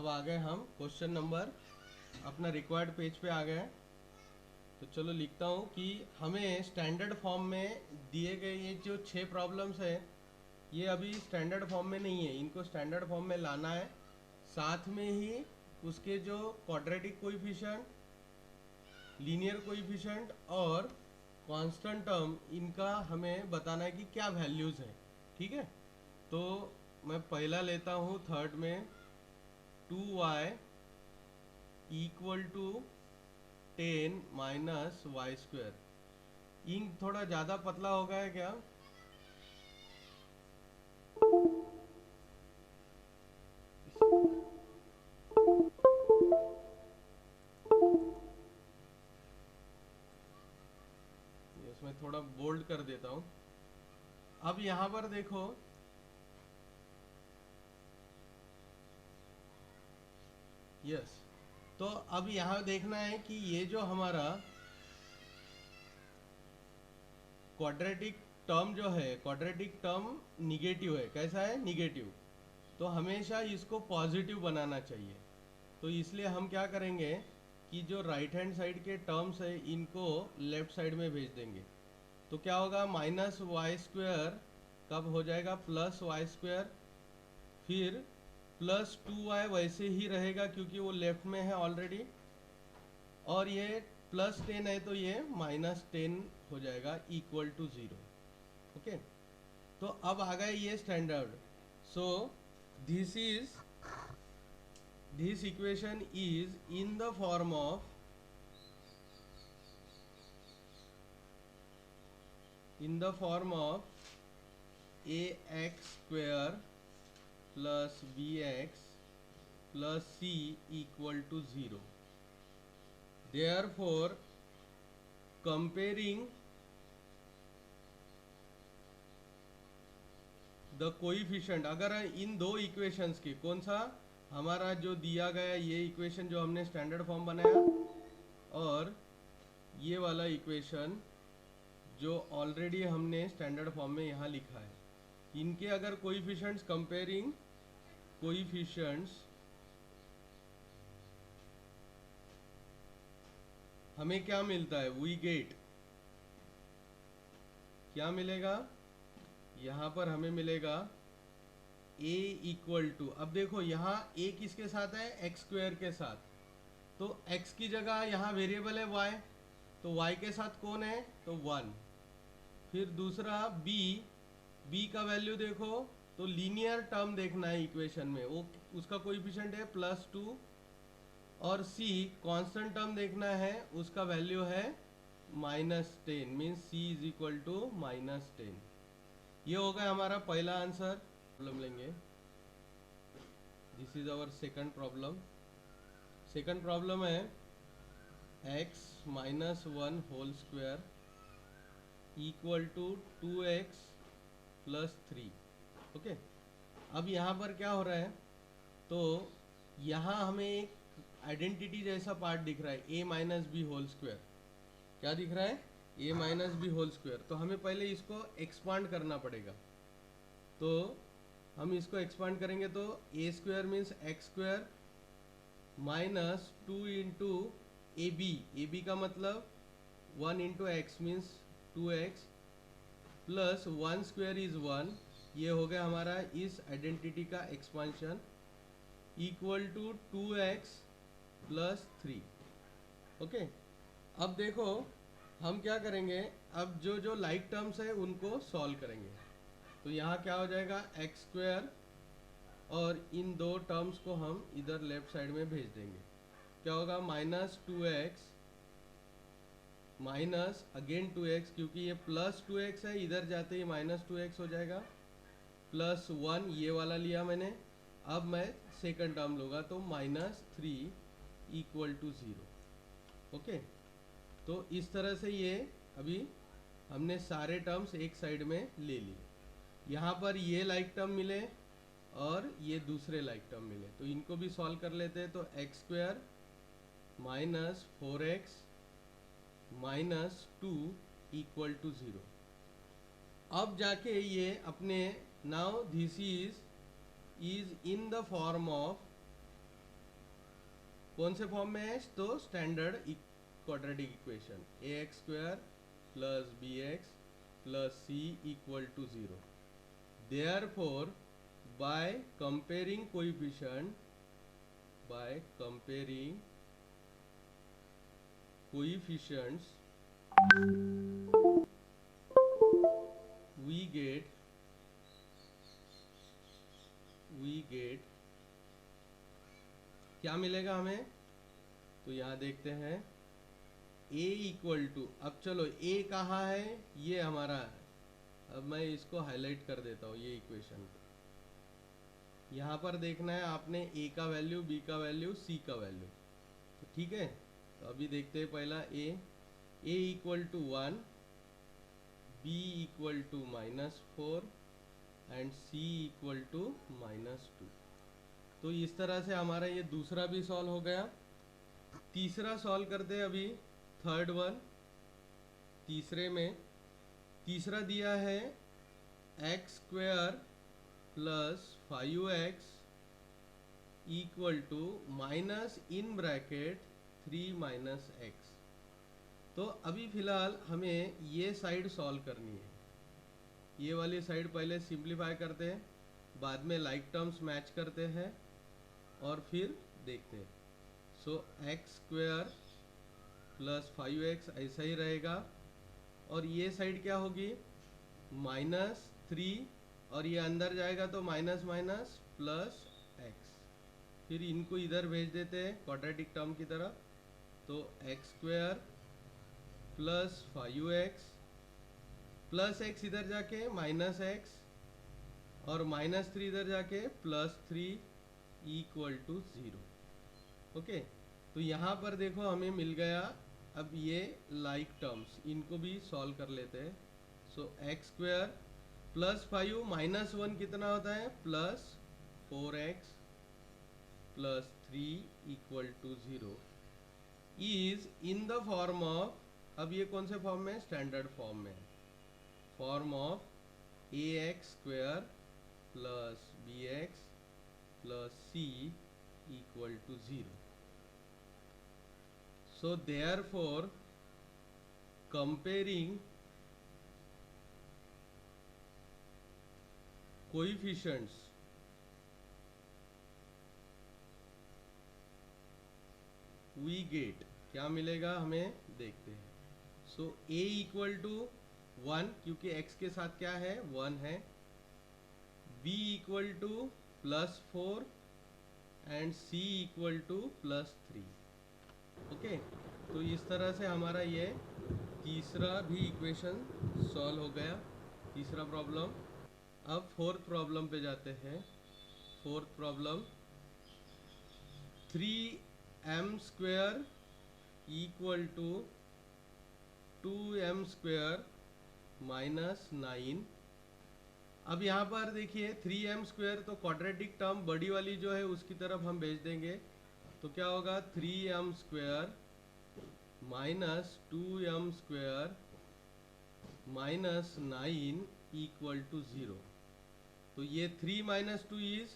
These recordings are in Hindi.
अब आ गए हम क्वेश्चन नंबर, अपना रिक्वायर्ड पेज पे आ गए हैं। तो चलो लिखता हूँ कि हमें स्टैंडर्ड फॉर्म में दिए गए ये जो 6 प्रॉब्लम्स है, ये अभी स्टैंडर्ड फॉर्म में नहीं है, इनको स्टैंडर्ड फॉर्म में लाना है। साथ में ही उसके जो क्वाड्रेटिक कोएफिशिएंट, लीनियर कोएफिशिएंट और कांस्टेंट टर्म, इनका हमें बताना है कि क्या वैल्यूज़ है। ठीक है, तो मैं पहला लेता हूँ थर्ड में 2y equal to 10 minus Y square. Ink थोड़ा ज़्यादा पतला हो गया है क्या? इसमें थोड़ा बोल्ड कर देता हूँ। अब यहाँ पर देखो, यस, तो अब यहाँ देखना है कि ये जो हमारा क्वाड्रेटिक टर्म जो है, क्वाड्रेटिक टर्म निगेटिव है। कैसा है? निगेटिव। तो हमेशा इसको पॉजिटिव बनाना चाहिए। तो इसलिए हम क्या करेंगे कि जो राइट हैंड साइड के टर्म्स है इनको लेफ्ट साइड में भेज देंगे। तो क्या होगा? माइनस वाई स्क्वायर कब हो जाएगा? Plus Y square. फिर प्लस 2y वैसे ही रहेगा क्योंकि वो लेफ्ट में है ऑलरेडी। और ये प्लस 10 है तो ये माइनस 10 हो जाएगा, इक्वल टू 0। ओके, तो अब आ गए ये standard. So this is this equation is in the form of ax square plus bx plus c equal to 0. Therefore, comparing the coefficient, अगर इन दो इक्वेशंस की, कौन सा हमारा जो दिया गया ये इक्वेशन जो हमने स्टैंडर्ड फॉर्म बनाया, और ये वाला इक्वेशन जो ऑलरेडी हमने स्टैंडर्ड फॉर्म में यहाँ लिखा है, इनके अगर कोइफिशिएंट्स, कंपेयरिंग कोइफिशिएंट्स, हमें क्या मिलता है? वी गेट, क्या मिलेगा यहाँ पर? हमें मिलेगा a इक्वल टू, अब देखो यहाँ a किसके साथ है? एक्स स्क्वायर के साथ। तो x की जगह यहाँ वेरिएबल है y, तो y के साथ कौन है? तो 1। फिर दूसरा b का वैल्यू देखो, तो लीनियर टर्म देखना है इक्वेशन में, वो उसका कोएफिशिएंट है +2। और c कांस्टेंट टर्म देखना है, उसका वैल्यू है -10, means c is equal to -10। ये हो गया हमारा पहला आंसर। प्रॉब्लम लेंगे, this is our second problem. Second problem है x -1 whole square equal to 2x plus 3। Okay, अब यहाँ पर क्या हो रहा है? तो यहाँ हमें एक आइडेंटिटी जैसा पार्ट दिख रहा है, a minus B whole square. क्या दिख रहा है? a minus B whole square. तो हमें पहले इसको एक्सपांड करना पड़ेगा। तो हम इसको एक्सपांड करेंगे तो a square means x square minus 2 into a b का मतलब 1 into x means 2x plus 1 square is 1। ये हो गया हमारा इस आइडेंटिटी का expansion, equal to 2x plus 3। Okay, अब देखो हम क्या करेंगे, अब जो जो लाइक टर्म्स है उनको सॉल्व करेंगे। तो यहाँ क्या हो जाएगा? एक्स स्क्वायर, और इन दो टर्म्स को हम इधर लेफ्ट साइड में भेज देंगे। क्या होगा? -2x माइनस अगेन 2x, क्योंकि ये +2x है, इधर जाते ही -2x हो जाएगा, +1 ये वाला लिया मैंने। अब मैं सेकंड टर्म लूँगा तो -3 इक्वल टू 0। ओके, तो इस तरह से ये अभी हमने सारे टर्म्स एक साइड में ले लिए। यहाँ पर ये लाइक टर्म मिले और ये दूसरे लाइक टर्म मिले, तो इनको भी सॉल्व कर लेते हैं। तो x square minus 4x minus 2 equal to 0। अब जाके ये अपने, now this is in the form of कौन से फॉर्म में है? तो standard quadratic equation ax square plus bx plus c equal to 0। Therefore by comparing coefficients we get क्या मिलेगा हमें? तो यहाँ देखते हैं a इक्वल टू, अब चलो a कहाँ है? ये हमारा है। अब मैं इसको हाईलाइट कर देता हूँ, ये इक्वेशन को। यहाँ पर देखना है आपने a का वैल्यू, b का वैल्यू, c का वैल्यू। तो ठीक है, तो अभी देखते हैं पहला a equal to 1, b equal to -4 and c equal to -2। तो इस तरह से हमारा ये दूसरा भी सॉल्व हो गया। तीसरा सॉल्व करते हैं अभी, थर्ड वन। तीसरा दिया है x square plus 5x equal to minus in bracket 3 - x। तो अभी फिलहाल हमें ये साइड सॉल्व करनी है। ये वाली साइड पहले सिंप्लीफाई करते हैं, बाद में लाइक टर्म्स मैच करते हैं और फिर देखते हैं। सो एक्स स्क्वायर प्लस 5x ऐसा ही रहेगा, और ये साइड क्या होगी? -3, और ये अंदर जाएगा तो माइनस माइनस प्लस x। फिर इनको इधर भेज देते हैं क्वाड्रेटिक टर्म की तरह। तो x square plus 5x plus x इधर जाके -x, और -3 इधर जाके +3 इक्वल टू 0। ओके, तो यहाँ पर देखो हमें मिल गया। अब ये लाइक टर्म्स, इनको भी सॉल्व कर लेते हैं। सो एक्स स्क्वायर प्लस 5 -1 कितना होता है? +4x plus 3 equal to 0 is in the form of, अब ये कौन से फॉर्म में? स्टैंडर्ड फॉर्म में, form of ax square plus bx plus c equal to 0। So therefore comparing coefficients we get क्या मिलेगा हमें? देखते हैं। So a इक्वल टू 1, क्योंकि x के साथ क्या है? 1 है। b equal to +4 and c equal to +3। Okay, तो इस तरह से हमारा ये तीसरा भी इक्वेशन सॉल्व हो गया, तीसरा प्रॉब्लम। अब फोर्थ प्रॉब्लम पे जाते हैं। Fourth problem 3m square equal to 2m square -9। अब यहाँ पर देखिए 3m स्क्वायर, तो क्वाड्रेटिक टर्म बड़ी वाली जो है उसकी तरफ हम भेज देंगे। तो क्या होगा? 3m square -2m square -9 equal to 0। तो ये 3 - 2 is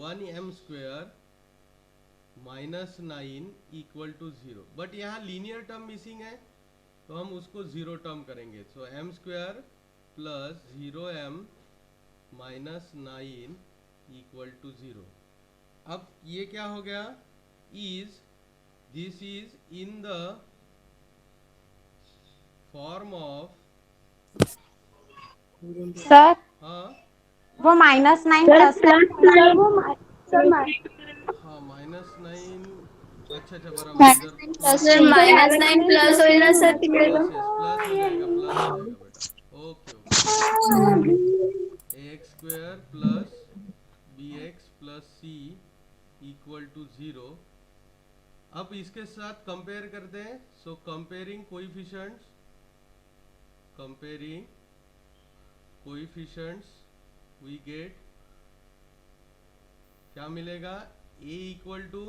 1m square -9 equal to 0। But यहाँ लीनियर टर्म मिसिंग है, तो हम उसको 0 टर्म करेंगे। So m square plus 0m -9 equal to 0। अब ये क्या हो गया? Is, this is in the form of, sir हाँ वो -9 प्लस हाँ -9, अच्छा बराबर, इधर प्लस सर -9 प्लस होएगा सर तिकडे यस यस, प्लस हो जाएगा बेटा। Okay ax square plus bx plus c equal to 0। अब इसके साथ कंपेयर करते हैं। So comparing coefficients we get क्या मिलेगा? a equal to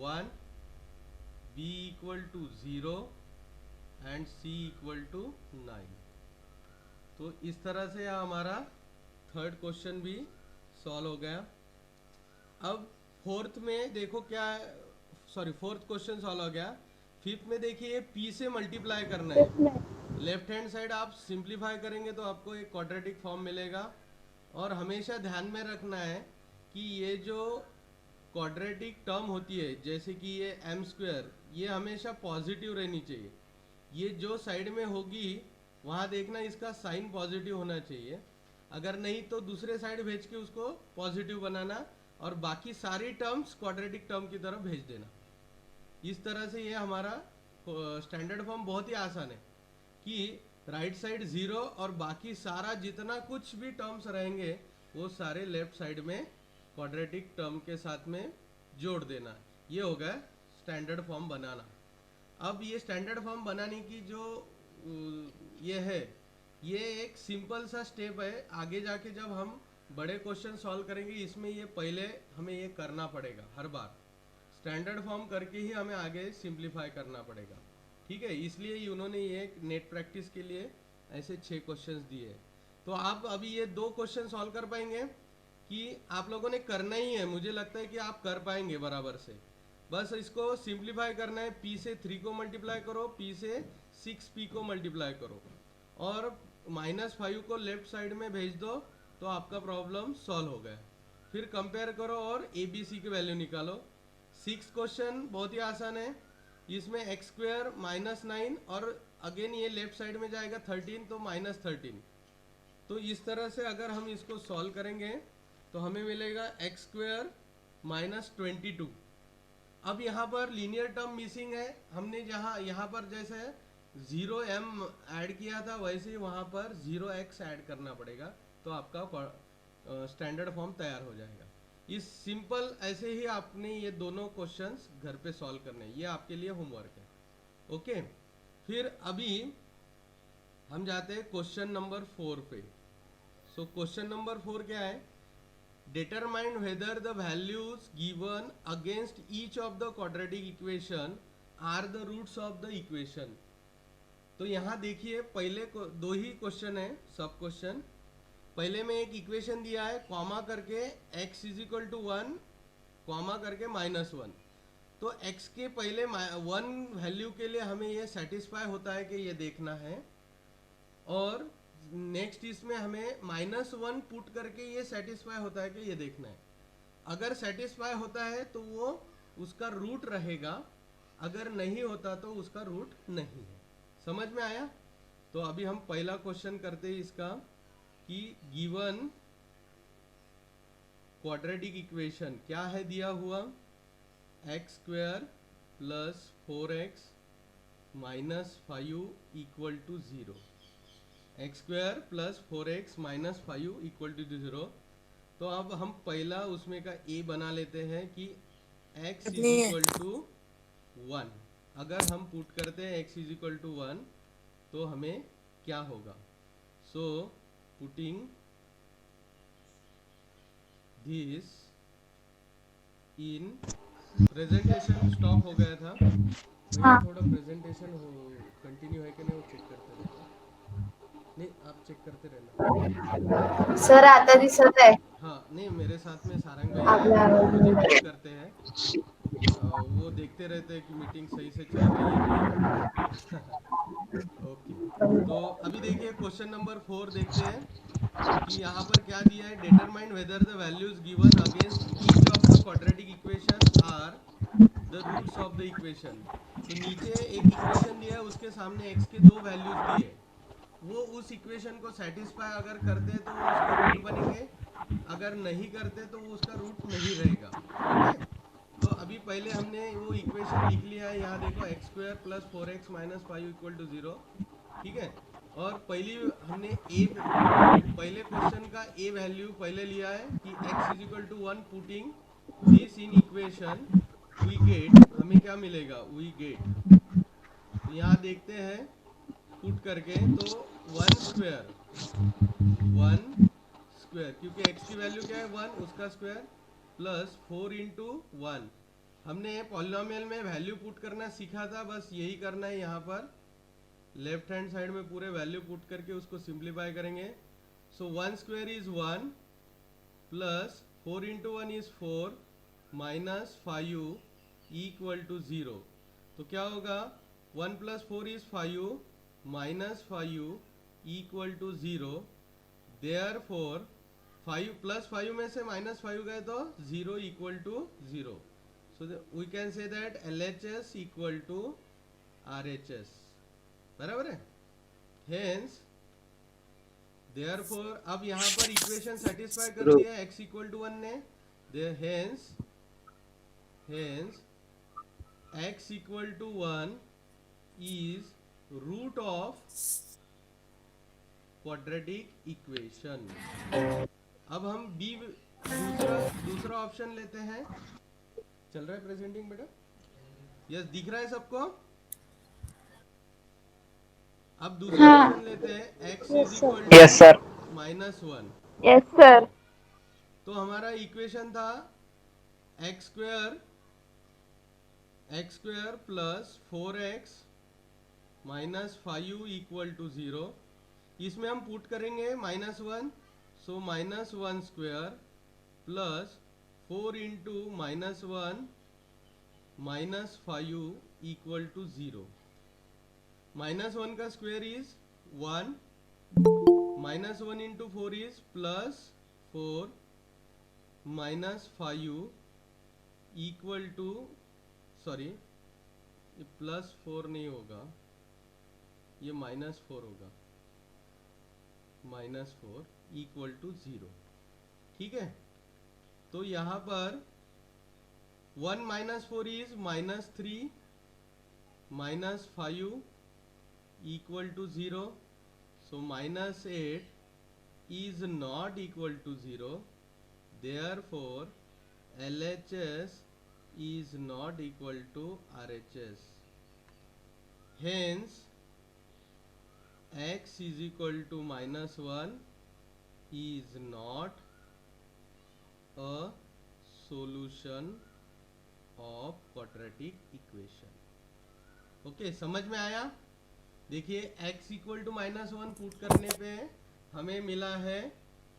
1, b equal to 0 and c equal to 9। तो इस तरह से हमारा थर्ड क्वेश्चन भी सॉल्व हो गया। अब फोर्थ में देखो क्या सॉरी फोर्थ क्वेश्चन सॉल्व हो गया। फिफ्थ में देखिए p से मल्टीप्लाई करना है। लेफ्ट हैंड साइड आप सिंप्लीफाई करेंगे तो आपको एक क्वाड्रेटिक फॉर्म मिलेगा। और हमेशा ध्यान में रखना है कि ये जो क्वाड्रेटिक टर्म होती है जैसे कि ये एम स्क्वायर, ये हमेशा पॉजिटिव रहनी चाहिए। ये जो साइड में होगी वहाँ देखना इसका साइन पॉजिटिव होना चाहिए। अगर नहीं तो दूसरे साइड भेज के उसको पॉजिटिव बनाना और बाकी सारी टर्म्स क्वाड्रेटिक टर्म की तरफ भेज देना। इस तरह से ये हमारा स्टैंडर्ड फॉर्म बहुत ही आसान है कि राइट साइड जीरो और बाकी सारा जितना कुछ भी टर्म्स रहेंगे वो सारे लेफ्ट साइड में क्वाड्रेटिक टर्म के साथ में जोड़ देना। ये हो गया स्टैंडर्ड फॉर्म बनाना। अब ये स्टैंडर्ड फॉर्म बनाने की जो ये है, ये एक सिंपल सा स्टेप है। आगे जाके जब हम बड़े क्वेश्चन सॉल्व करेंगे इसमें ये पहले हमें ये करना पड़ेगा। हर बार स्टैंडर्ड फॉर्म करके ही हमें आगे सिंप्लीफाई करना पड़ेगा, ठीक है। इसलिए उन्होंने ये नेट प्रैक्टिस के लिए ऐसे 6 क्वेश्चंस दिए। तो आप अभी ये 2 क्वेश्चन सॉल्व कर पाएंगे कि आप लोगों ने करना ही है। मुझे लगता है कि आप कर पाएंगे बराबर से। बस इसको सिंप्लीफाई करना है। p से 3 को मल्टीप्लाई करो, p से 6p को मल्टीप्लाई करो और -5 को लेफ्ट साइड में भेज दो तो आपका प्रॉब्लम सॉल्व हो गया। फिर कंपेयर करो और a b c की वैल्यू निकालो। 6 क्वेश्चन बहुत ही आसान है। इसमें एक्स स्क्वायर -9 और अगेन ये लेफ्ट साइड में जाएगा 13 तो -13। तो इस तरह से अगर हम इसको सॉल्व करेंगे तो हमें मिलेगा एक्स स्क्वायर -22। अब यहाँ पर लीनियर टर्म मिसिंग है। हमने जहाँ यहाँ पर जैसे 0m ऐड किया था वैसे ही वहाँ पर 0x ऐड करना पड़ेगा तो आपका स्टैंडर्ड फॉर्म तैयार हो जाएगा। इस सिंपल ऐसे ही आपने ये दोनों क्वेश्चंस घर पे सॉल्व करने हैं। ये आपके लिए होमवर्क है, ओके। फिर अभी हम जाते हैं क्वेश्चन नंबर 4 पे। सो क्वेश्चन नंबर 4 क्या है? Determine whether the values given against each of the quadratic equation are the roots of the equation। तो यहाँ देखिए पहले दो ही क्वेश्चन है, सब क्वेश्चन। पहले में एक इक्वेशन दिया है कॉमा करके x is equal to 1 comma करके -1। तो x के पहले 1 वैल्यू के लिए हमें ये सेटिस्फाई होता है कि ये देखना है। और नेक्स्ट इसमें हमें -1 पुट करके ये सेटिस्फाई होता है कि ये देखना है। अगर सेटिस्फाई होता है तो वो उसका रूट रहेगा, अगर नहीं होता तो उसका रूट नहीं है। समझ में आया? तो अभी हम पहला क्वेश्चन करते हैं इसका कि गिवन क्वाड्रेटिक इक्वेशन क्या है दिया हुआ, x square plus 4x -5 equal to 0। X square plus 4x -5 equal to 0। तो अब हम पहला उसमें का a बना लेते हैं कि x इज इक्वल टू 1। अगर हम पुट करते हैं x इज इक्वल टू 1 तो हमें क्या होगा? So putting this in presentation stop हो गया था भैया, थोड़ा प्रेजेंटेशन हो कंटिन्यू है कि नहीं वो चेक करते रहना। नहीं आप चेक करते रहना। सर आता दिसत आहे हाँ नहीं मेरे साथ में सारंग भैया है वो लोग मुझे चेक करते हैं। वो देखते रहते हैं कि मीटिंग सही से चल रही है कि नहीं। ओके तो अभी देखिए क्वेश्चन नंबर 4 देखते हैं कि यहाँ पर क्या दिया है। Determine whether the values given against each of the quadratic equation are the roots of the equation. तो नीचे एक इक्वेशन दिया है उसके सामने x के 2 वैल्यूज दिए, वो उस इक्वेशन को सेटिस्फाई अगर करते तो वो उसके रूट बनेंगे, अगर नहीं करते तो वो उसका रूट नहीं रहेगा, ओके। तो अभी पहले हमने वो इक्वेशन लिख लिया है। यहाँ देखो x square plus 4x -5 equal to 0, ठीक है। और पहली हमने पहले क्वेश्चन का a वैल्यू पहले लिया है कि x is equal to 1। Putting this in equation we get, हमें क्या मिलेगा? वी गेट, तो यहाँ देखते हैं पुट करके तो 1 स्क्वायर क्योंकि x की वैल्यू क्या है 1 उसका स्क्वायर प्लस 4 इंटू 1। हमने पॉलिनोमियल में वैल्यू पुट करना सीखा था, बस यही करना है। यहाँ पर लेफ्ट हैंड साइड में पूरे वैल्यू पुट करके उसको सिंप्लीफाई करेंगे। So 1 square is 1 plus 4 into 1 is 4 -5 equal to 0। तो क्या होगा, 1 plus 4 is 5 minus 5 equal to 0। Therefore 5 plus 5 में से माइनस 5 गए तो 0 equal to 0। So we can say that LHS equal to RHS। बराबर है। हेंस देयरफॉर अब यहाँ पर इक्वेशन सेटिस्फाई कर दिया x इक्वल टू 1 ने। Hence x equal to 1 is root of quadratic equation. अब हम बी दूसरा ऑप्शन लेते हैं। चल रहा है प्रेजेंटिंग बेटा? यस, दिख रहा है सबको? अब दूसरा ऑप्शन लेते हैं, x is equal yes sir. To -1। Yes sir. तो हमारा इक्वेशन था x square plus 4x minus 5 equal to 0। इसमें हम पुट करेंगे -1, so -1 square plus 4 into -1 minus 5 equal to 0। -1 का square is 1, -1 into 4 is plus 4 minus 5 equal to, sorry ये +4 नहीं होगा, ये -4 होगा, -4 इक्वल टू 0। ठीक है, तो यहाँ पर 1 minus 4 is -3 minus 5 equal to 0। So -8 is not equal to 0, therefore LHS is not equal to RHS. Hence x is equal to -1 is not a solution of quadratic equation. Okay, समझ में आया? देखिए x इक्वल टू -1 पुट करने पे हमें मिला है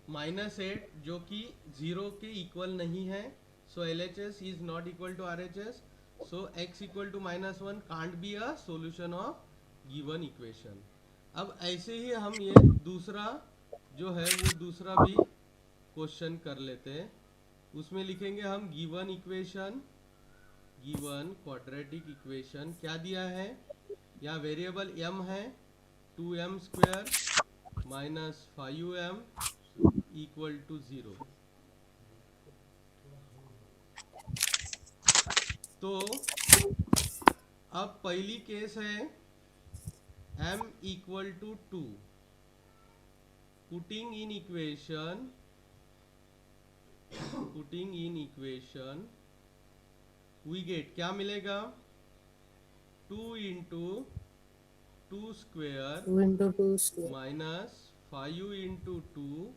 -8 जो कि 0 के इक्वल नहीं है। So LHS is not equal to RHS। So x equal to -1 can't be a solution of given equation. अब ऐसे ही हम ये दूसरा जो है वो दूसरा भी क्वेश्चन कर लेते हैं। उसमें लिखेंगे हम given equation, given quadratic equation क्या दिया है, या वेरिएबल m है 2m square minus 5m equal to 0। तो अब पहली केस है m equal to 2। Putting in equation we get क्या मिलेगा, 2 into 2 square minus 5 into 2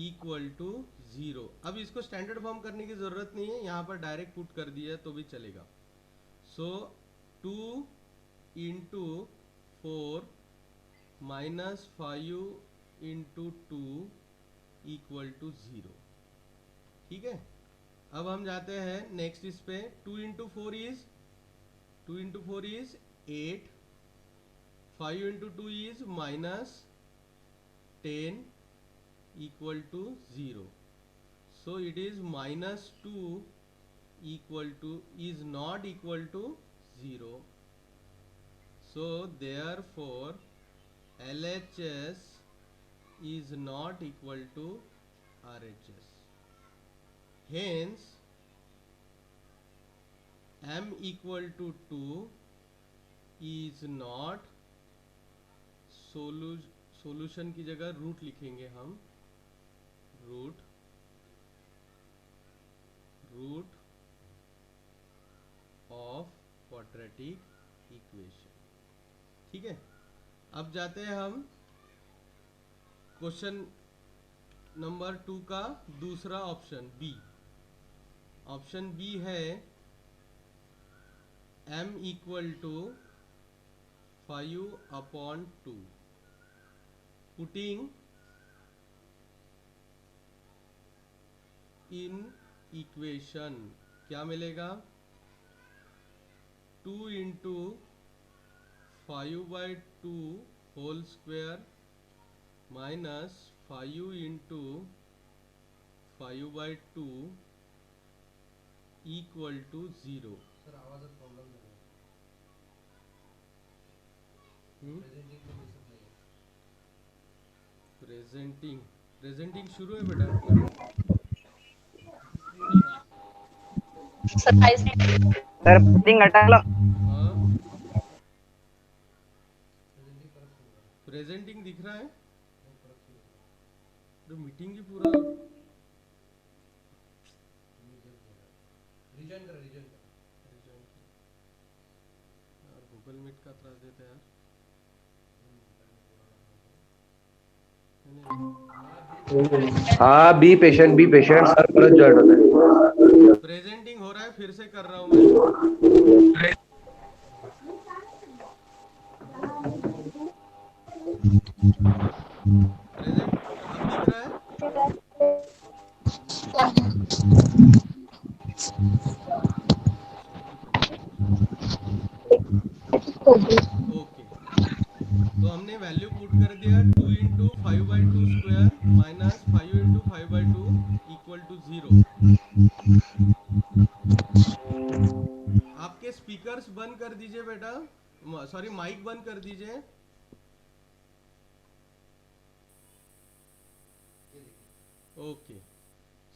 equal to 0। अब इसको स्टैंडर्ड फॉर्म करने की जरूरत नहीं है, यहाँ पर डायरेक्ट पुट कर दिया तो भी चलेगा। So 2 into 4 minus 5 into 2 equal to 0। ठीक है, अब हम जाते हैं नेक्स्ट इस पे। 2 into 4 is 8, 5 into 2 is -10 equal to 0. So it is -2 equal to is not equal to 0. So therefore LHS is not equal to RHS. Hence m equal to 2 is not solution की जगह रूट लिखेंगे हम, रूट ऑफ क्वाड्रेटिक इक्वेशन। ठीक है, अब जाते हैं हम क्वेश्चन नंबर 2 का दूसरा ऑप्शन बी। ऑप्शन बी है m equal to 5/2। Putting in equation क्या मिलेगा 2 into 5/2 whole square minus 5 into 5/2 equal to 0। Sir आवाजात प्रॉब्लेम झाला प्रेझेंटिंग प्रेजेंटिंग शुरू है बेटा। सर प्रिंटिंग अटकलं. हाँ प्रेजेंटिंग दिख रहा है तो मीटिंग ही पूरा रिजॉइन करा यार गूगल मीट का त्रास देता है यार। हाँ बी पेशेंट सर परत जॉईन होत आहे. प्रेजेंटिंग हो रहा है, फिर से कर रहा हूँ मैं। प्रेजेंट अब दिख रहा है। ओके तो हमने वैल्यू पुट कर दिया 2 into 5/2 square minus 5 into 5/2 equal to 0। आपके स्पीकर्स बंद कर दीजिए बेटा, सॉरी माइक बंद कर दीजिए। ओके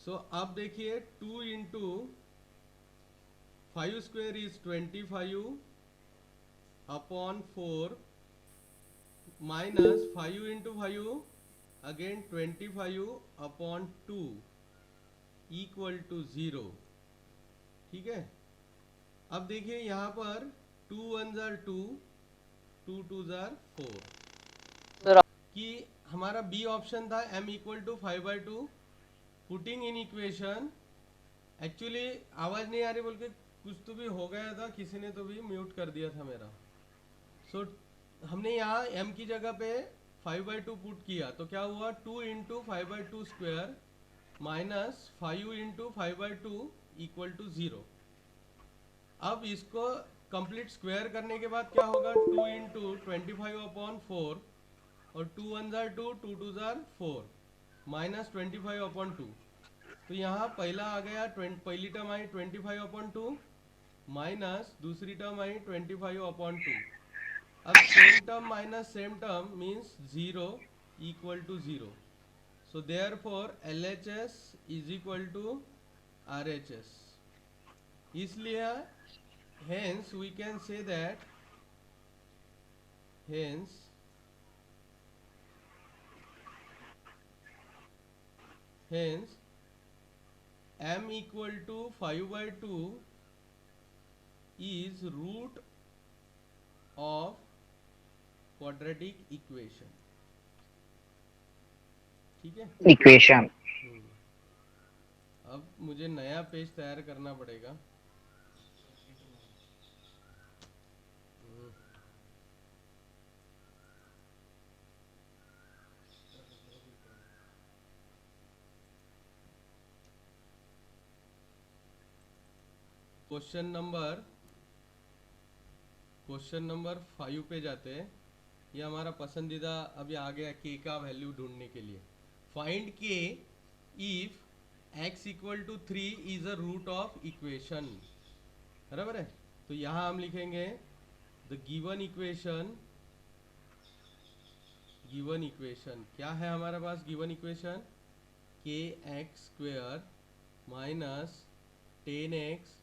सो अब देखिए 2 into 5 square is 25 upon 4 minus 5 into 5 again 25 upon 2 equal to 0। ठीक है, अब देखिए यहाँ पर 2 1 जार 2, 2 2 जार 4 कि हमारा बी ऑप्शन था m equal to 5/2 putting in equation. Actually आवाज नहीं आ रही बोल के कुछ तो भी हो गया था, किसी ने तो भी म्यूट कर दिया था मेरा। सो हमने यहाँ m की जगह पे 5/2 पुट किया तो क्या हुआ 2 into 5/2 square minus 5 into 5/2 equal to 0। अब इसको कंप्लीट स्क्वायर करने के बाद क्या होगा 2 इंटू 25/4 और 2 1 जार 2, 2 2 जार 4 माइनस 25/2। तो यहाँ पहला आ गया पहली टर्म आई 25/2 माइनस दूसरी टर्म आई 25/2। अब same term minus same term means 0 equal to 0। So therefore LHS is equal to RHS। इसलिए hence we can say that hence m equal to 5/2 is root of quadratic equation। ठीक है, इक्वेशन. अब मुझे नया पेज तैयार करना पड़ेगा। क्वेश्चन नंबर 5 पे जाते हैं। ये हमारा पसंदीदा अभी आ गया के का वैल्यू ढूंढने के लिए। Find k if x equal to 3 is a root of equation. बराबर है, तो यहाँ हम लिखेंगे द गिवन इक्वेशन क्या है हमारे पास गिवन इक्वेशन के x square minus 10x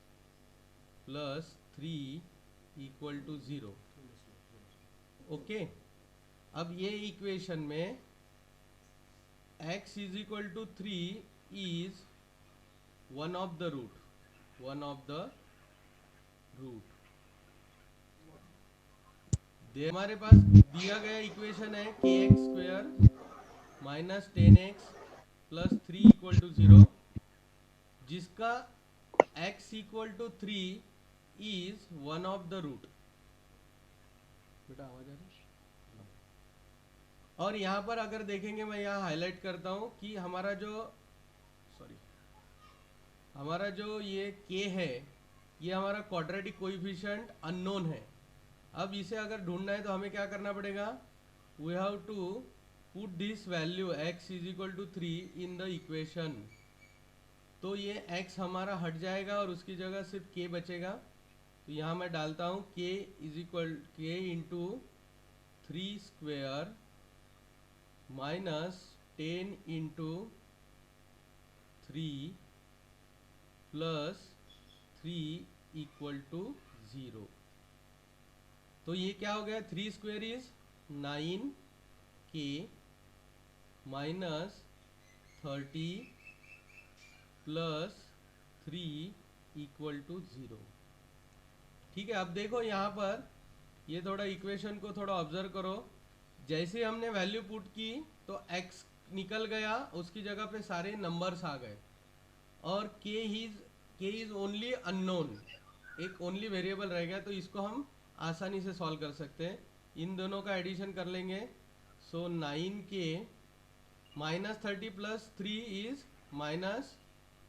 plus 3 equal to 0। Okay, अब ये इक्वेशन में x is equal to 3 is one of the root. हमारे पास दिया गया इक्वेशन है के x square minus 10x plus 3 equal to 0, जिसका x equal to 3 is one of the root. बेटा आवाज आ रही है? और यहाँ पर अगर देखेंगे मैं यहाँ हाईलाइट करता हूँ कि हमारा जो हमारा जो ये k है ये हमारा क्वाड्रेटिक कोएफिशिएंट अननोन है। अब इसे अगर ढूंढना है तो हमें क्या करना पड़ेगा, we have to put this value x is equal to 3 in the equation. तो ये x हमारा हट जाएगा और उसकी जगह सिर्फ k बचेगा। तो यहाँ मैं डालता हूँ k is equal k into 3 square minus 10 into 3 plus 3 equal to 0। तो ये क्या हो गया, 3 square is 9k minus 30 plus 3 equal to 0। ठीक है, अब देखो यहाँ पर ये थोड़ा इक्वेशन को थोड़ा ऑब्जर्व करो। जैसे हमने वैल्यू पुट की तो x निकल गया, उसकी जगह पे सारे नंबर्स आ गए और k इज ओनली अननोन, एक ओनली वेरिएबल रह गया। तो इसको हम आसानी से सॉल्व कर सकते हैं। इन दोनों का एडिशन कर लेंगे। So 9k minus 30 plus 3 is minus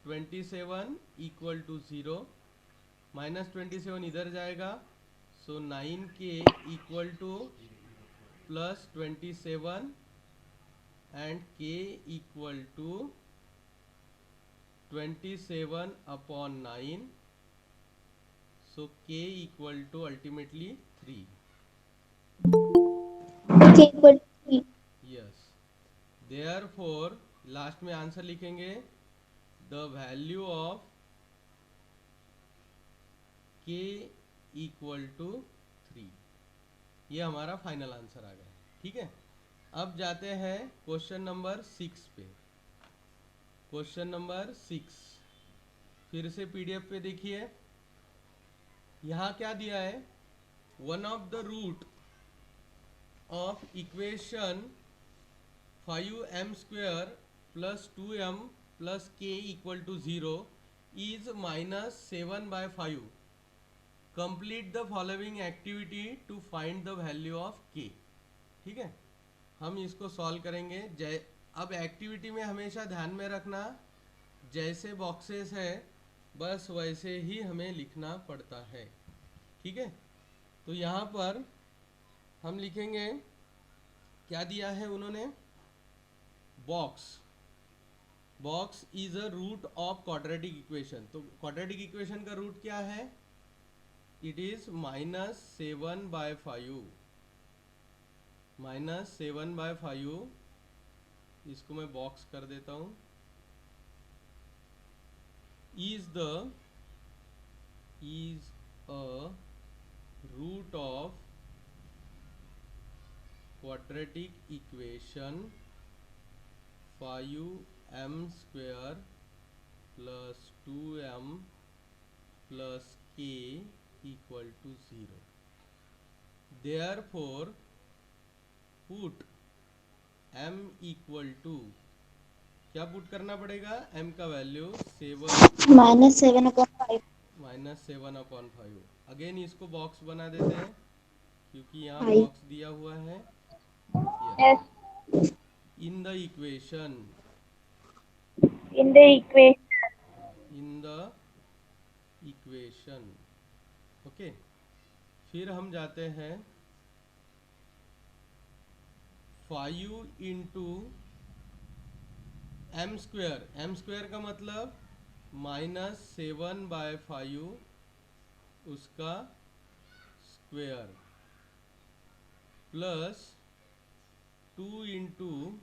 27 equal to 0। Minus 27 इधर जाएगा। So 9k equal to plus 27 and k equal to 27 upon 9। So k equal to ultimately 3. k equal to 3. Yes. Therefore last में आंसर लिखेंगे the value of k equal to 3। ये हमारा फाइनल आंसर आ गया। ठीक है, अब जाते हैं क्वेश्चन नंबर 6 पे। क्वेश्चन नंबर 6 फिर से पीडीएफ पे देखिए। यहाँ क्या दिया है, one of the root of equation 5m square plus 2m plus k equal to 0 is minus 7/5। Complete the following activity to find the value of k। ठीक है, हम इसको सॉल्व करेंगे। अब एक्टिविटी में हमेशा ध्यान में रखना, जैसे बॉक्सेस है बस वैसे ही हमें लिखना पड़ता है। ठीक है, तो यहाँ पर हम लिखेंगे, क्या दिया है उन्होंने, box is a root of quadratic equation. तो क्वाड्रेटिक इक्वेशन का रूट क्या है, इट इज माइनस 7/5। माइनस 7/5, इसको मैं बॉक्स कर देता हूँ, is a root of quadratic equation 5m square plus 2m plus k equal to 0। Therefore put m equal to, क्या पुट करना पड़ेगा, m का वैल्यू 7 माइनस 7/5। माइनस 7/5। अगेन इसको बॉक्स बना देते हैं क्योंकि यहाँ 5 बॉक्स दिया हुआ है। yes in the equation, in the equation in the equation. Okay, फिर हम जाते हैं 5 into m square. m square का मतलब माइनस 7/5 उसका square plus 2 into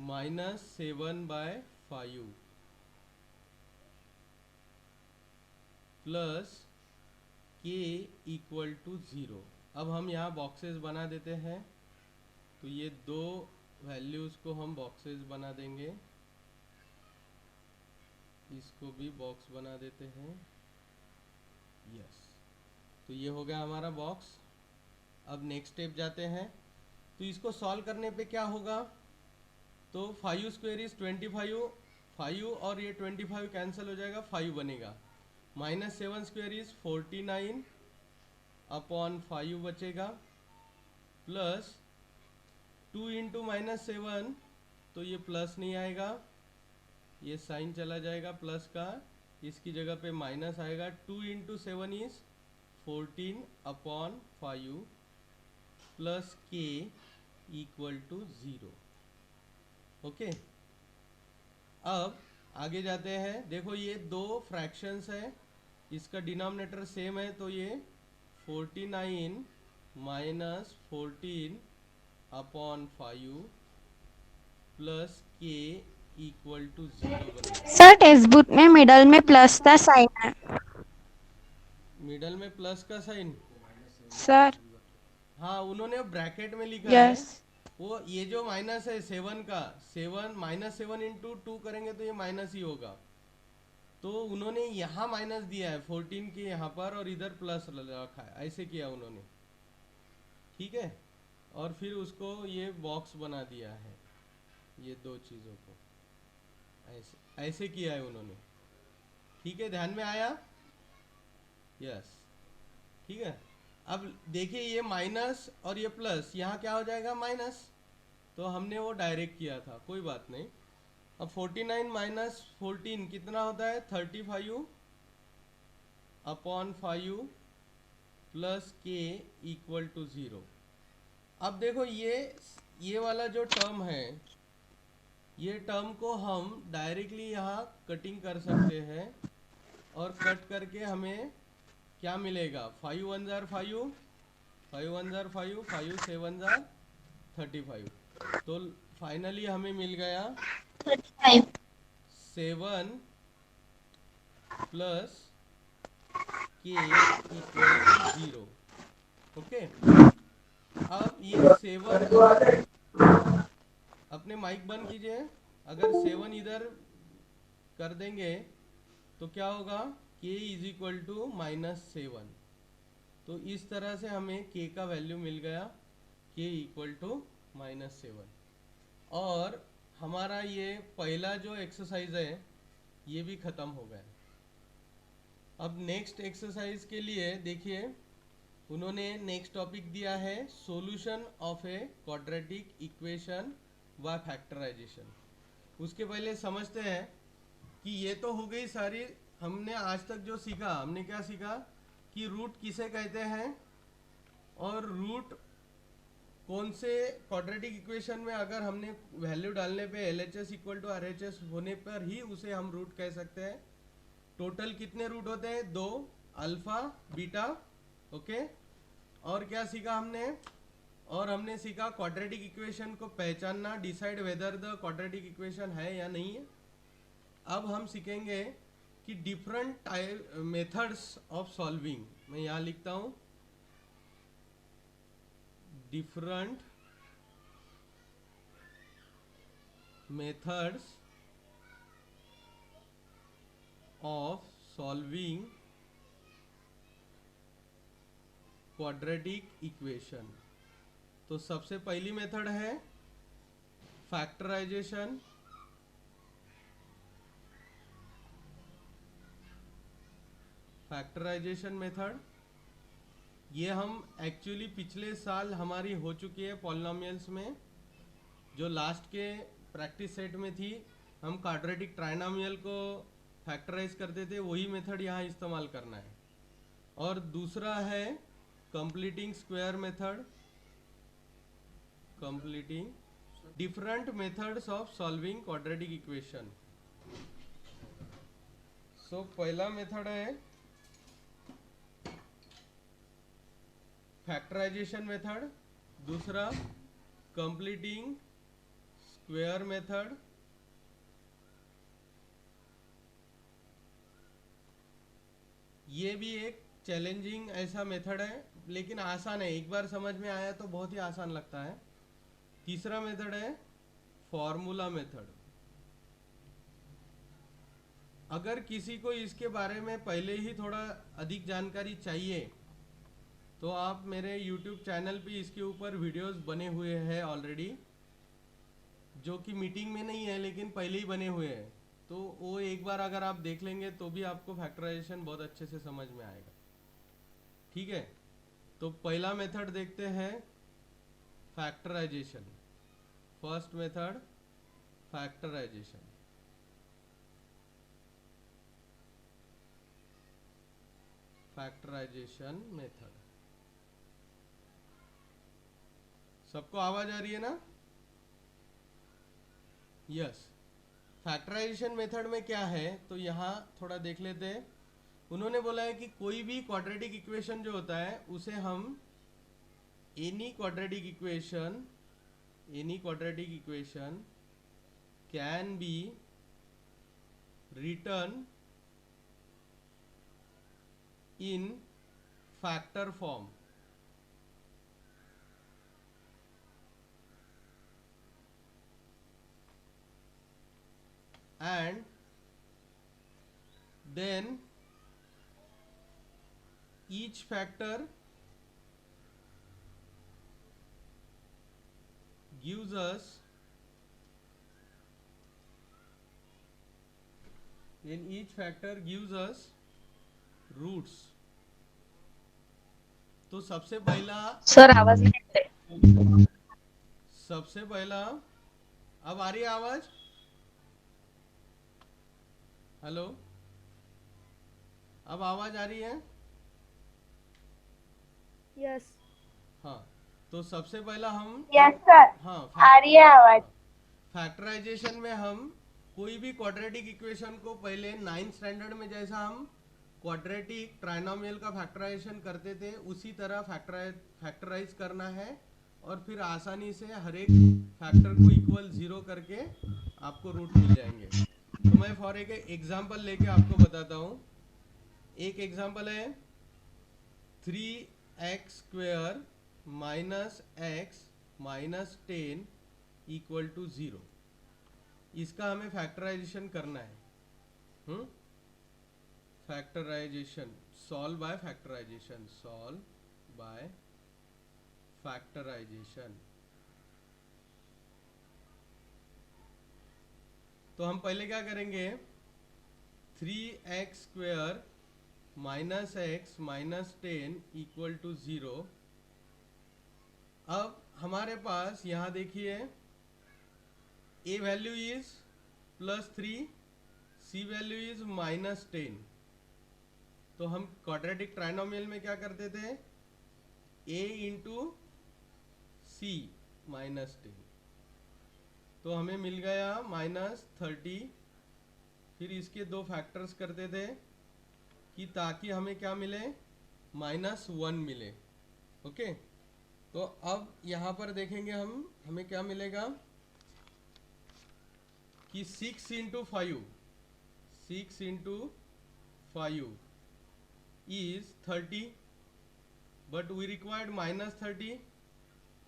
minus 7/5 plus k equal to 0। अब हम यहाँ बॉक्सेस बना देते हैं। तो ये दो वैल्यूज़ को हम बॉक्सेस बना देंगे, इसको भी बॉक्स बना देते हैं। यस, तो ये हो गया हमारा बॉक्स। अब नेक्स्ट स्टेप जाते हैं। तो इसको सॉल्व करने पे क्या होगा, तो 5 स्क्वेयर इज 25, 5 और ये 25 कैंसिल हो जाएगा, 5 बनेगा। माइनस 7 स्क्वेयर इज 49 अपॉन 5 बचेगा प्लस 2 इंटू माइनस 7, तो ये प्लस नहीं आएगा, ये साइन चला जाएगा प्लस का, इसकी जगह पे माइनस आएगा। 2 इंटू 7 इज 14/5 प्लस के इक्वल टू 0। ओके, अब आगे जाते हैं। देखो ये दो फ्रैक्शंस है, इसका डिनोमिनेटर सेम है, तो ये 49 माइनस 14/5 प्लस के इक्वल टू 0 बनेगा। सर टेक्स्ट बुक में मिडल में प्लस का साइन है। मिडल में प्लस का साइन, सर हाँ उन्होंने ब्रैकेट में लिखा यस। है। वो ये जो माइनस है 7 का, 7 -7 इंटू 2 करेंगे तो ये माइनस ही होगा। तो उन्होंने यहाँ माइनस दिया है 14 के यहाँ पर, और इधर प्लस रखा है, ऐसे किया उन्होंने। ठीक है, और फिर उसको ये बॉक्स बना दिया है, ये दो चीज़ों को ऐसे ऐसे किया है उन्होंने। ठीक है, ध्यान में आया? यस, ठीक है। अब देखिए ये माइनस और ये प्लस, यहाँ क्या हो जाएगा माइनस, तो हमने वो डायरेक्ट किया था, कोई बात नहीं। अब 49 माइनस 14 कितना होता है? 35/5 प्लस के इक्वल टू 0। अब देखो ये वाला जो टर्म है, ये टर्म को हम डायरेक्टली यहाँ कटिंग कर सकते हैं, और कट करके हमें क्या मिलेगा? 5 1 जार 5, 5 1 जार 5, 5 7 जार 35। तो फाइनली हमें मिल गया 35। 7 प्लस के इक्वल टू 0। ओके, अब ये 7, अपने माइक बंद कीजिए। अगर 7 इधर कर देंगे तो क्या होगा? k is equal to -7। तो इस तरह से हमें k का वैल्यू मिल गया, k इक्वल टू -7। और हमारा ये पहला जो एक्सरसाइज है ये भी ख़त्म हो गया। अब नेक्स्ट एक्सरसाइज के लिए देखिए, उन्होंने नेक्स्ट टॉपिक दिया है solution of a quadratic equation व फैक्टराइजेशन। उसके पहले समझते हैं कि ये तो हो गई सारी, हमने आज तक जो सीखा, हमने क्या सीखा कि रूट किसे कहते हैं, और रूट कौन से क्वाड्रेटिक इक्वेशन में अगर हमने वैल्यू डालने पे LHS इक्वल टू RHS होने पर ही उसे हम रूट कह सकते हैं। टोटल कितने रूट होते हैं? 2, अल्फा बीटा। ओके, और क्या सीखा हमने? और हमने सीखा क्वाड्रेटिक इक्वेशन को पहचानना, decide whether the quadratic equation है या नहीं है। अब हम सीखेंगे कि different type methods of solving. मैं यहाँ लिखता हूँ different methods of solving quadratic equation. तो सबसे पहली मेथड है फैक्टराइजेशन। फैक्टराइजेशन मेथड ये हम एक्चुअली पिछले साल हमारी हो चुकी है पॉलिनोमियल्स में, जो लास्ट के प्रैक्टिस सेट में थी। हम क्वाड्रेटिक ट्राइनोमियल को फैक्टराइज करते थे, वही मेथड यहाँ इस्तेमाल करना है। और दूसरा है completing square method, completing different methods of solving quadratic equation. So पहला मेथड है फैक्टराइजेशन मेथड, दूसरा कंप्लीटिंग स्क्वायर मेथड, ये भी एक चैलेंजिंग ऐसा मेथड है, लेकिन आसान है। एक बार समझ में आया तो बहुत ही आसान लगता है। तीसरा मेथड है फॉर्मूला मेथड। अगर किसी को इसके बारे में पहले ही थोड़ा अधिक जानकारी चाहिए तो आप मेरे YouTube चैनल पे इसके ऊपर वीडियोस बने हुए हैं ऑलरेडी, जो कि मीटिंग में नहीं है लेकिन पहले ही बने हुए हैं। तो वो एक बार अगर आप देख लेंगे तो भी आपको फैक्टराइजेशन बहुत अच्छे से समझ में आएगा। ठीक है, तो पहला मेथड देखते हैं factorisation. First method factorisation. Factorisation method. सबको आवाज आ रही है ना? यस। फैक्टराइजेशन मेथड में क्या है, तो यहाँ थोड़ा देख लेते हैं। उन्होंने बोला है कि कोई भी क्वाड्रेटिक इक्वेशन जो होता है उसे हम any quadratic equation can be return in factor form. And then each factor gives us roots। तो सबसे पहला सर आवाज नहीं आ रही। सबसे पहला, अब आ रही है आवाज? हेलो, अब आवाज आ रही है? यस हाँ, तो सबसे पहला हम यस सर हाँ आ रही है आवाज। फैक्टराइजेशन में हम कोई भी क्वाड्रेटिक इक्वेशन को पहले 9th स्टैंडर्ड में जैसा हम क्वाड्रेटिक ट्राइनोमियल का फैक्टराइजेशन करते थे उसी तरह फैक्टराइज करना है, और फिर आसानी से हर एक फैक्टर को इक्वल 0 करके आपको रूट मिल जाएंगे। तो मैं फॉर एक एग्जांपल लेके आपको बताता हूँ। एक एग्जांपल है 3x square minus x minus 10 equal to 0। इसका हमें फैक्टराइजेशन करना है। Factorisation, solve by factorisation. तो हम पहले क्या करेंगे, 3x square minus x minus 10 equal to 0। अब हमारे पास यहाँ देखिए a value is +3, c value is -10। तो हम क्वाड्रेटिक ट्राइनोमियल में क्या करते थे, a इंटू सी -10, तो हमें मिल गया -30। फिर इसके दो फैक्टर्स करते थे कि ताकि हमें क्या मिले, -1 मिले। ओके, तो अब यहाँ पर देखेंगे हमें क्या मिलेगा कि 6 into 5 is 30, but we required -30।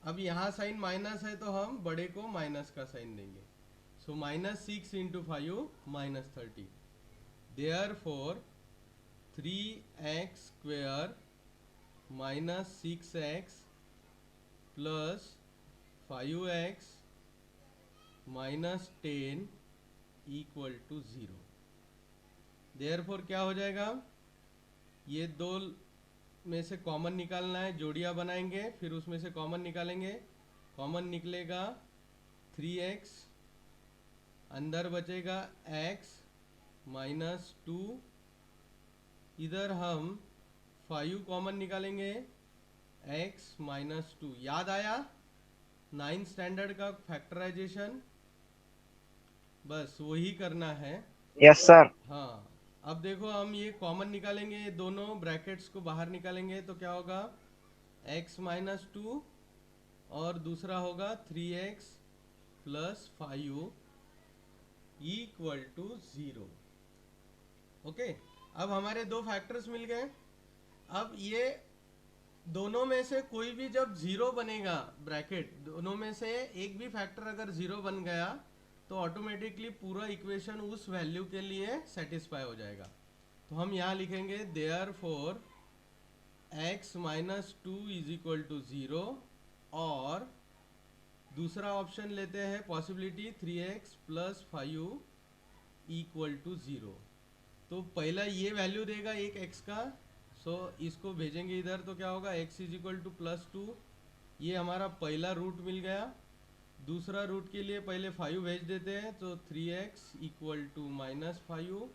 अब यहाँ साइन माइनस है तो हम बड़े को माइनस का साइन देंगे। So -6 into 5 -30। Therefore 3x square minus 6x plus 5x minus 10 equal to 0। Therefore क्या हो जाएगा, ये दो में से कॉमन निकालना है, जोड़ियाँ बनाएंगे, फिर उसमें से कॉमन निकालेंगे। कॉमन निकलेगा 3x, अंदर बचेगा x माइनस 2। इधर हम 5 कॉमन निकालेंगे, x माइनस 2। याद आया 9th स्टैंडर्ड का फैक्टराइजेशन? बस वही करना है। Yes sir. हाँ, अब देखो हम ये कॉमन निकालेंगे, ये दोनों ब्रैकेट्स को बाहर निकालेंगे तो क्या होगा, x माइनस 2 और दूसरा होगा 3x plus 5 equal to 0। Okay, अब हमारे दो फैक्टर्स मिल गए। अब ये दोनों में से कोई भी जब 0 बनेगा, ब्रैकेट दोनों में से एक भी फैक्टर अगर 0 बन गया तो ऑटोमेटिकली पूरा इक्वेशन उस वैल्यू के लिए सेटिस्फाई हो जाएगा। तो हम यहाँ लिखेंगे therefore x minus 2 is equal to 0, और दूसरा ऑप्शन लेते हैं possibility 3x plus 5 equal to 0। तो पहला ये वैल्यू देगा एक x का, सो इसको भेजेंगे इधर, तो क्या होगा, x इज इक्वल टू +2। ये हमारा पहला रूट मिल गया। दूसरा रूट के लिए पहले 5 भेज देते हैं, तो 3x equal to -5।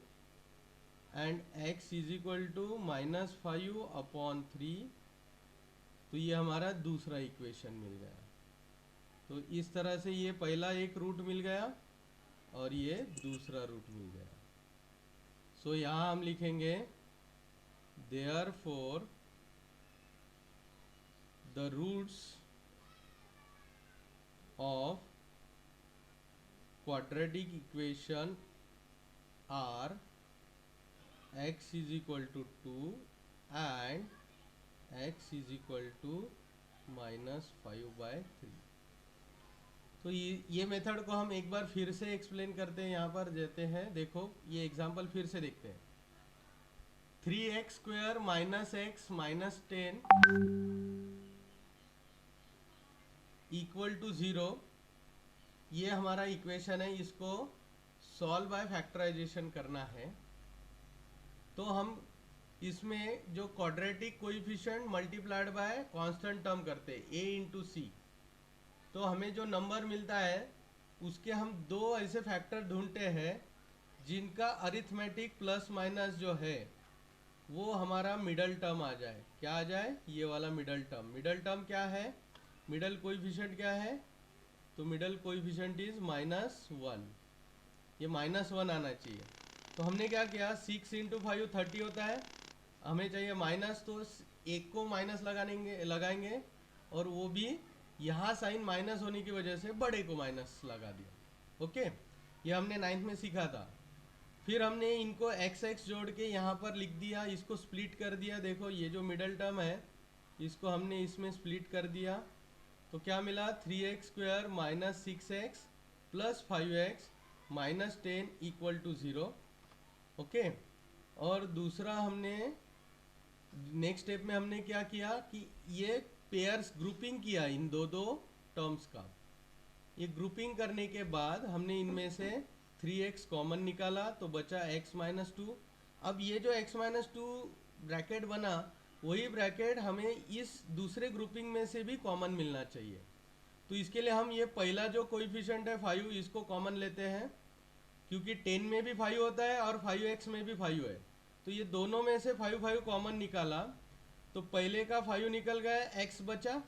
And x is equal to -5/3। तो ये हमारा दूसरा इक्वेशन मिल गया। तो इस तरह से ये पहला एक रूट मिल गया और ये दूसरा रूट मिल गया। सो यहाँ हम लिखेंगे therefore the roots of quadratic equation are x is equal to 2 and x is equal to -5/3। तो ये मेथड को हम एक बार फिर से एक्सप्लेन करते हैं, यहाँ पर देते हैं। देखो ये एग्जांपल फिर से देखते हैं। 3x² - x - 10 इक्वल टू 0, ये हमारा इक्वेशन है। इसको सॉल्व बाय फैक्टराइजेशन करना है। तो हम इसमें जो quadratic coefficient multiplied by constant term करते हैं a इंटू सी, तो हमें जो नंबर मिलता है उसके हम दो ऐसे फैक्टर ढूंढते हैं जिनका अरिथमेटिक प्लस माइनस जो है वो हमारा मिडल टर्म आ जाए। क्या आ जाए? ये वाला मिडल टर्म। मिडल टर्म क्या है? मिडल कोएफिशिएंट क्या है? तो मिडल कोएफिशिएंट इज -1। ये -1 आना चाहिए। तो हमने क्या किया, 6 इंटू 5 30 होता है, हमें चाहिए माइनस, तो एक को माइनस लगाएंगे और वो भी यहाँ साइन माइनस होने की वजह से बड़े को माइनस लगा दिया। ओके, ये हमने 9th में सीखा था। फिर हमने इनको x जोड़ के यहाँ पर लिख दिया, इसको स्प्लिट कर दिया। देखो ये जो मिडल टर्म है इसको हमने इसमें स्प्लिट कर दिया, तो क्या मिला? 3x² - 6x + 5x - 10 equal to 0। Okay, और दूसरा हमने नेक्स्ट स्टेप में हमने क्या किया कि ये पेयर्स ग्रुपिंग किया इन दो टर्म्स का। ये ग्रुपिंग करने के बाद हमने इनमें से 3x कॉमन निकाला, तो बचा x - 2। अब ये जो x - 2 ब्रैकेट बना, वही ब्रैकेट हमें इस दूसरे ग्रुपिंग में से भी कॉमन मिलना चाहिए। तो इसके लिए हम ये पहला जो कोएफिशिएंट है 5, इसको कॉमन लेते हैं, क्योंकि 10 में भी 5 होता है और 5x में भी 5 है। तो ये दोनों में से 5 कॉमन निकाला, तो पहले का 5 निकल गया, x बचा।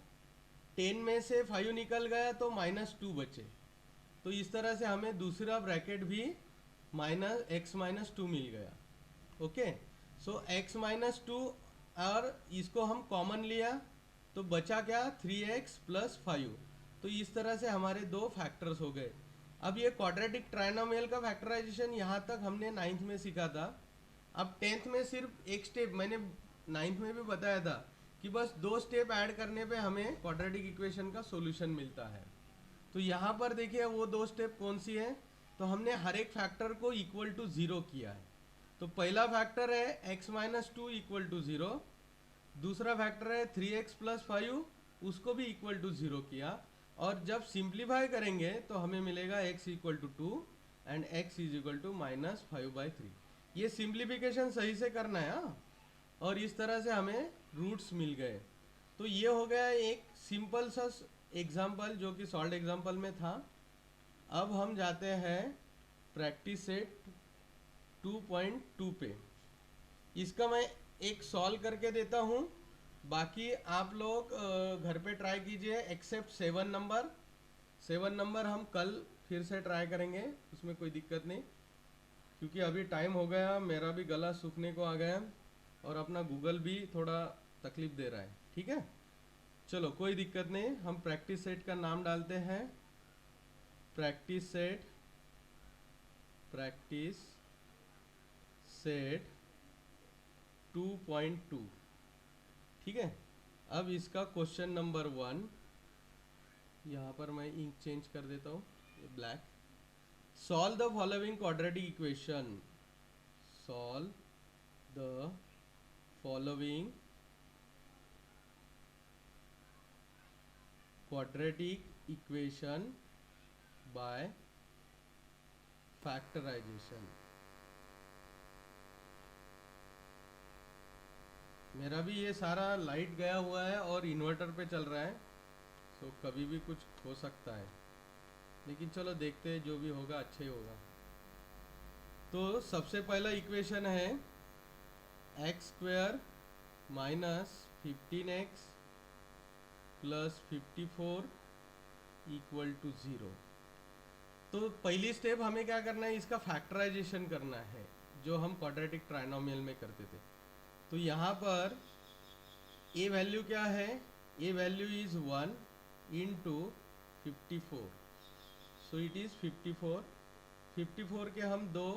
10 में से 5 निकल गया तो -2 बचे। तो इस तरह से हमें दूसरा ब्रैकेट भी x - 2 मिल गया। ओके, सो x - 2 और इसको हम कॉमन लिया, तो बचा क्या? 3x + 5। तो इस तरह से हमारे दो फैक्टर्स हो गए। अब ये क्वाड्रेटिक ट्राइनोमियल का फैक्टराइजेशन यहाँ तक हमने 9th में सीखा था। अब 10th में सिर्फ एक स्टेप, मैंने 9th में भी बताया था कि बस 2 स्टेप ऐड करने पे हमें क्वाड्रेटिक इक्वेशन का सॉल्यूशन मिलता है। तो यहाँ पर देखिए वो 2 स्टेप कौन सी है। तो हमने हर एक फैक्टर को इक्वल टू 0 किया है। तो पहला फैक्टर है x - 2 इक्वल टू 0, दूसरा फैक्टर है 3x + 5, उसको भी इक्वल टू 0 किया। और जब सिंप्लीफाई करेंगे तो हमें मिलेगा x equal to 2 and x is equal to -5/3। ये सिंप्लीफिकेशन सही से करना है, हाँ। और इस तरह से हमें रूट्स मिल गए। तो ये हो गया एक सिंपल सा एग्जाम्पल जो कि सॉल्व एग्जाम्पल में था। अब हम जाते हैं प्रैक्टिस सेट 2.2 पे। इसका मैं एक सॉल्व करके देता हूँ, बाकी आप लोग घर पे ट्राई कीजिए, एक्सेप्ट 7 नंबर। 7 नंबर हम कल फिर से ट्राई करेंगे, उसमें कोई दिक्कत नहीं, क्योंकि अभी टाइम हो गया, मेरा भी गला सूखने को आ गया और अपना गूगल भी थोड़ा तकलीफ दे रहा है। ठीक है, चलो कोई दिक्कत नहीं। हम प्रैक्टिस सेट का नाम डालते हैं, प्रैक्टिस सेट 2.2। ठीक है, अब इसका क्वेश्चन नंबर 1, यहाँ पर मैं इंक चेंज कर देता हूँ, ये black. Solve the following quadratic equation. Solve the following quadratic equation by factorisation. मेरा भी ये सारा लाइट गया हुआ है और इन्वर्टर पे चल रहा है, सो कभी भी कुछ हो सकता है, लेकिन चलो देखते हैं, जो भी होगा अच्छा ही होगा। तो सबसे पहला इक्वेशन है x square minus 15x plus 54 equal to 0। तो पहली स्टेप हमें क्या करना है, इसका फैक्टराइजेशन करना है, जो हम क्वाड्रेटिक ट्राइनोमियल में करते थे। तो यहाँ पर ए वैल्यू क्या है, a value is 1 into 54, so it is 54। 54 के हम दो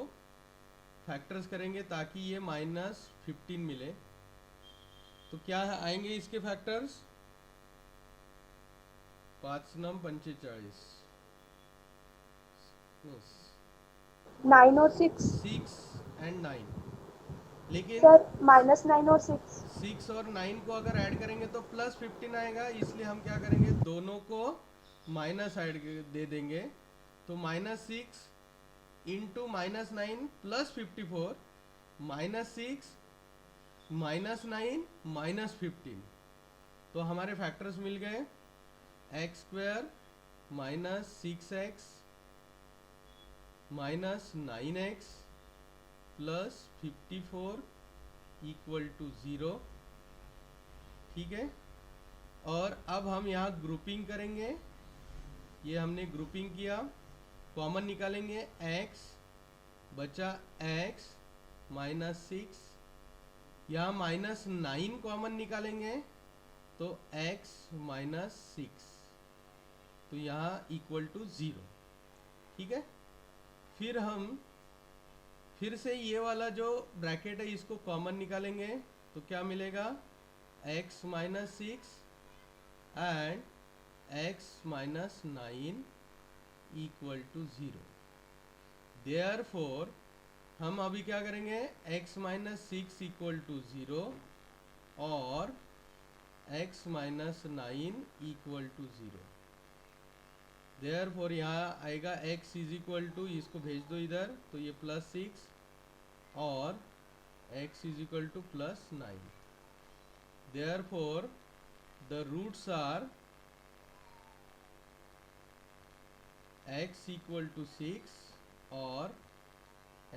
फैक्टर्स करेंगे ताकि ये -15 मिले। तो क्या आएंगे इसके फैक्टर्स, 5 नम 45, 9 और 6 6 एंड 9। लेकिन सर, -9 और 6। 6 और 9 को अगर ऐड करेंगे तो +15 आएगा, इसलिए हम क्या करेंगे, दोनों को माइनस ऐड दे देंगे। तो -6 इंटू -9 प्लस 54, -6 -9 -15। तो हमारे फैक्टर्स मिल गए, x square minus 6x minus 9x plus 54 equal to 0। ठीक है, और अब हम यहाँ ग्रुपिंग करेंगे। ये हमने ग्रुपिंग किया, कॉमन निकालेंगे, x बचा x -6, यहाँ -9 कॉमन निकालेंगे तो x -6, तो यहाँ इक्वल टू 0। ठीक है, फिर हम फिर से ये वाला जो ब्रैकेट है इसको कॉमन निकालेंगे, तो क्या मिलेगा, x -6 and x -9 equal to 0। Therefore हम अभी क्या करेंगे, x -6 इक्वल टू 0 और x -9 इक्वल टू 0। देयरफॉर यहाँ आएगा x इज इक्वल टू, इसको भेज दो इधर, तो ये +6 और x is equal to +9। Therefore the roots are x equal to 6 और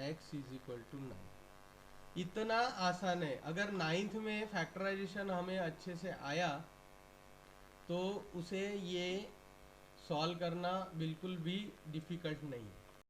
x इज इक्वल टू 9। इतना आसान है। अगर 9th में फैक्टराइजेशन हमें अच्छे से आया तो उसे ये सॉल्व करना बिल्कुल भी डिफ़िकल्ट नहीं है।